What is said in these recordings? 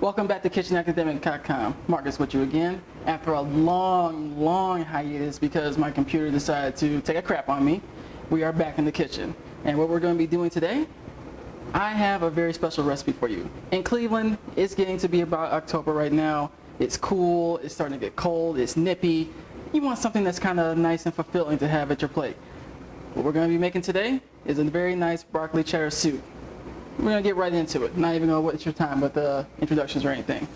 Welcome back to kitchenacademic.com. Marcus with you again after a long hiatus because my computer decided to take a crap on me. We are back in the kitchen. And what we're going to be doing today, I have a very special recipe for you. In Cleveland, it's getting to be about October right now. It's cool, it's starting to get cold, it's nippy. You want something that's kind of nice and fulfilling to have at your plate. What we're going to be making today is a very nice broccoli cheddar soup. We're going to get right into it. Not even going to waste your time with the introductions or anything.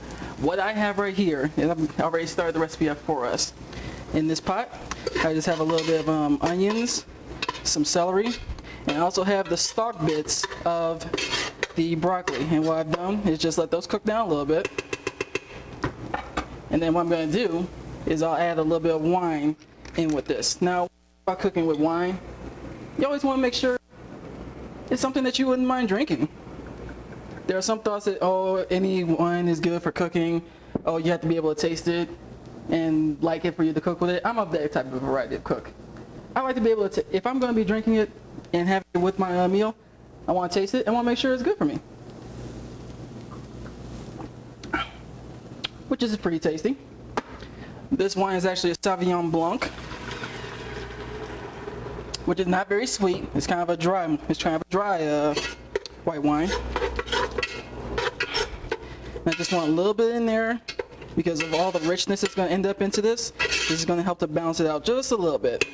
What I have right here is I've already started the recipe up for us. In this pot, I just have a little bit of onions, some celery, and I also have the stalk bits of the broccoli. And what I've done is just let those cook down a little bit. And then what I'm going to do is I'll add a little bit of wine in with this. Now, about cooking with wine, you always want to make sure it's something that you wouldn't mind drinking. There are some thoughts that, oh, any wine is good for cooking. Oh, you have to be able to taste it and like it for you to cook with it. I'm of that type of variety of cook. I like to be able to, if I'm going to be drinking it and having it with my meal, I want to taste it and want to make sure it's good for me. Which is pretty tasty. This wine is actually a Sauvignon Blanc, which is not very sweet. It's kind of a dry white wine. And I just want a little bit in there because of all the richness that's going to end up into this. This is going to help to balance it out just a little bit.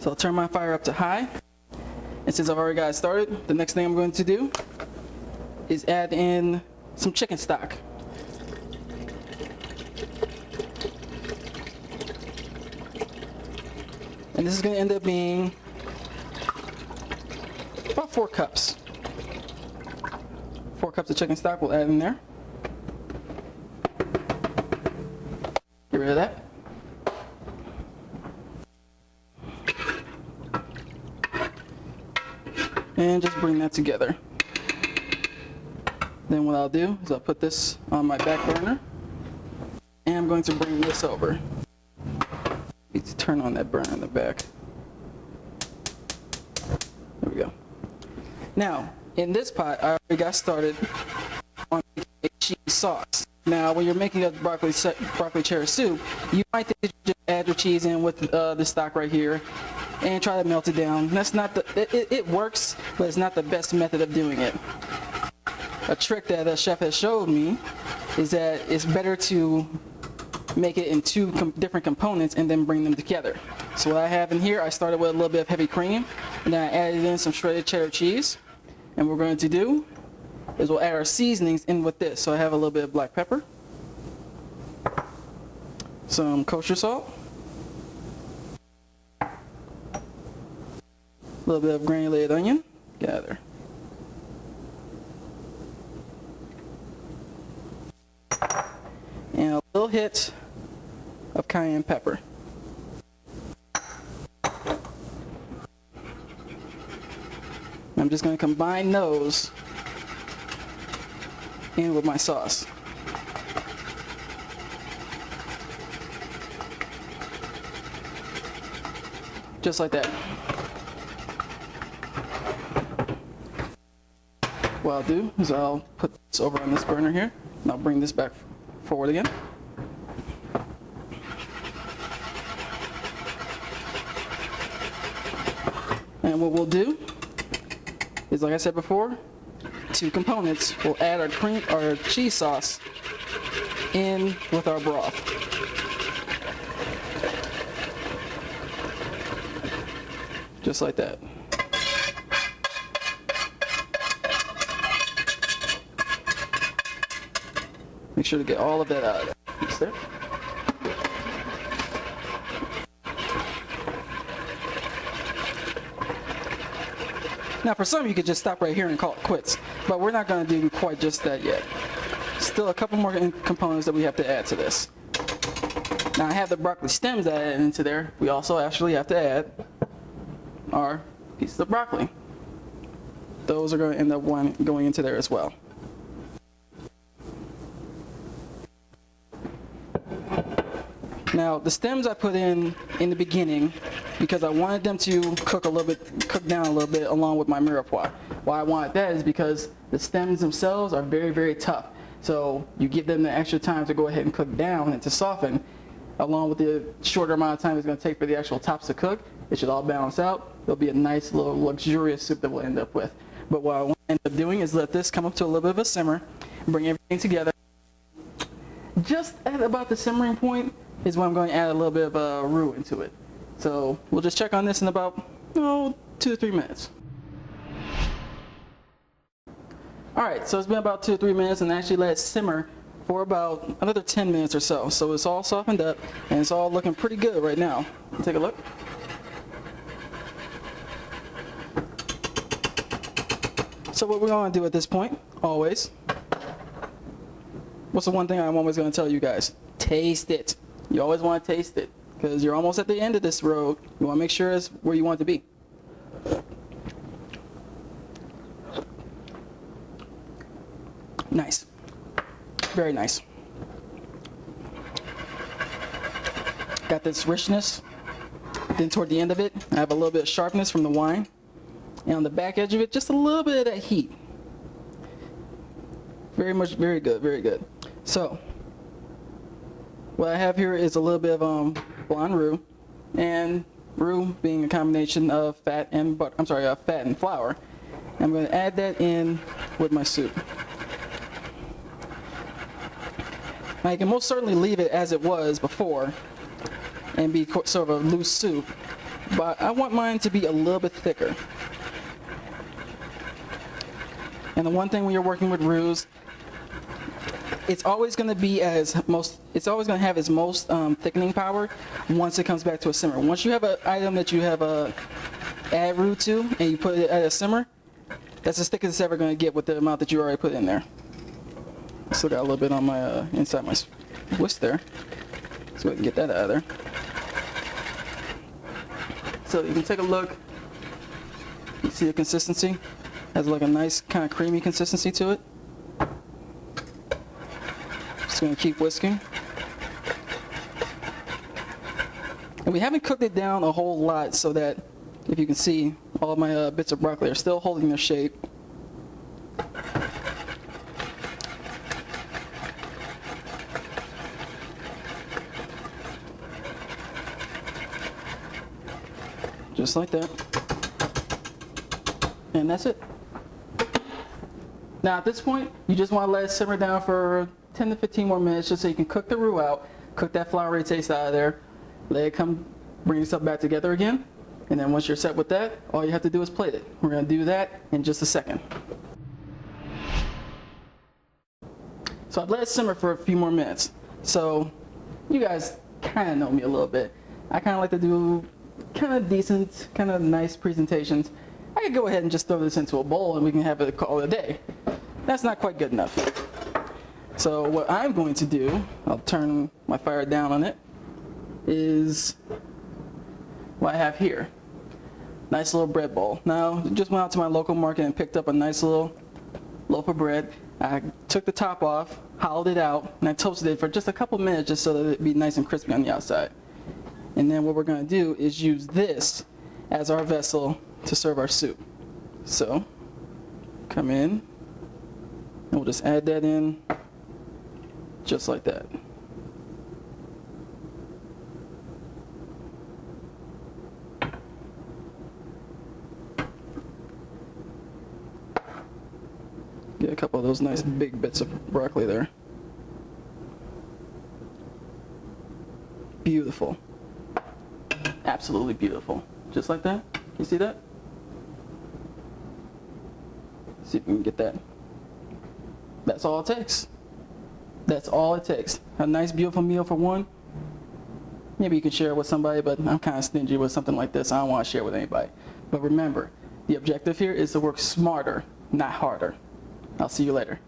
So I'll turn my fire up to high. And since I've already got it started, the next thing I'm going to do is add in some chicken stock. And this is going to end up being about 4 cups. 4 cups of chicken stock we'll add in there. Get rid of that. And just bring that together. Then what I'll do is I'll put this on my back burner. And I'm going to bring this over. Need to turn on that burner in the back. There we go. Now, in this pot, I already got started on a cheese sauce. Now, when you're making a broccoli cheddar soup, you might think you just add your cheese in with the stock right here and try to melt it down. That's not it works, but it's not the best method of doing it. A trick that a chef has showed me is that it's better to make it in 2 different components and then bring them together. So what I have in here, I started with a little bit of heavy cream, and then I added in some shredded cheddar cheese. And what we're going to do is we'll add our seasonings in with this. So I have a little bit of black pepper, some kosher salt, a little bit of granulated onion, gather, and a little hit of cayenne pepper. I'm just going to combine those in with my sauce. Just like that. What I'll do is I'll put this over on this burner here, and I'll bring this back forward again. And what we'll do is, like I said before, 2 components. We'll add our cheese sauce in with our broth. Just like that. Make sure to get all of that out of there. Now, for some, you could just stop right here and call it quits, but we're not going to do quite just that yet. Still a couple more components that we have to add to this. Now, I have the broccoli stems that I added into there. We also actually have to add our pieces of broccoli. Those are going to end up going into there as well. Now, the stems I put in the beginning because I wanted them to cook down a little bit along with my mirepoix. Why I want that is because the stems themselves are very, very tough. So you give them the extra time to go ahead and cook down and to soften, along with the shorter amount of time it's going to take for the actual tops to cook. It should all balance out. It'll be a nice little luxurious soup that we'll end up with. But what I want to end up doing is let this come up to a little bit of a simmer, bring everything together. Just at about the simmering point is when I'm going to add a little bit of roux into it. So we'll just check on this in about 2 to 3 minutes. Alright, so it's been about 2 to 3 minutes, and actually let it simmer for about another 10 minutes or so. So it's all softened up and it's all looking pretty good right now. Take a look. So what we're going to do at this point, always, what's the one thing I'm always going to tell you guys? Taste it. You always want to taste it because you're almost at the end of this road. You want to make sure it's where you want it to be. Nice. Very nice. Got this richness. Then toward the end of it, I have a little bit of sharpness from the wine. And on the back edge of it, just a little bit of that heat. Very good, very good. So, what I have here is a little bit of blonde roux, and roux being a combination of fat and fat and flour. I'm going to add that in with my soup. Now you can most certainly leave it as it was before and be sort of a loose soup, but I want mine to be a little bit thicker. And the one thing when you're working with roux, it's always going to be it's always going to have its most thickening power once it comes back to a simmer. Once you have an item that you have add roux to and you put it at a simmer, that's as thick as it's ever going to get with the amount that you already put in there. Still got a little bit on my inside my whisk there, so we can get that out of there. So you can take a look. You see the consistency? Has like a nice kind of creamy consistency to it. Just going to keep whisking. And we haven't cooked it down a whole lot, so that if you can see, all of my bits of broccoli are still holding their shape. Just like that. And that's it. Now at this point, you just want to let it simmer down for 10 to 15 more minutes just so you can cook the roux out, cook that floury taste out of there, let it come, bring yourself back together again, and then once you're set with that, all you have to do is plate it. We're going to do that in just a second. So I've let it simmer for a few more minutes. So you guys kind of know me a little bit. I kind of like to do kind of decent, kind of nice presentations. I could go ahead and just throw this into a bowl and we can have it call it a day. That's not quite good enough. So what I'm going to do, I'll turn my fire down on it, is what I have here. Nice little bread bowl. Now, just went out to my local market and picked up a nice little loaf of bread. I took the top off, hollowed it out, and I toasted it for just a couple minutes just so that it'd be nice and crispy on the outside. And then what we're going to do is use this as our vessel to serve our soup. So, come in, and we'll just add that in just like that. Get a couple of those nice big bits of broccoli there. Beautiful. Absolutely beautiful. Just like that. You see that? See if we can get that. That's all it takes. That's all it takes. A nice, beautiful meal for one. Maybe you could share it with somebody, but I'm kind of stingy with something like this. I don't want to share with anybody. But remember, the objective here is to work smarter, not harder. I'll see you later.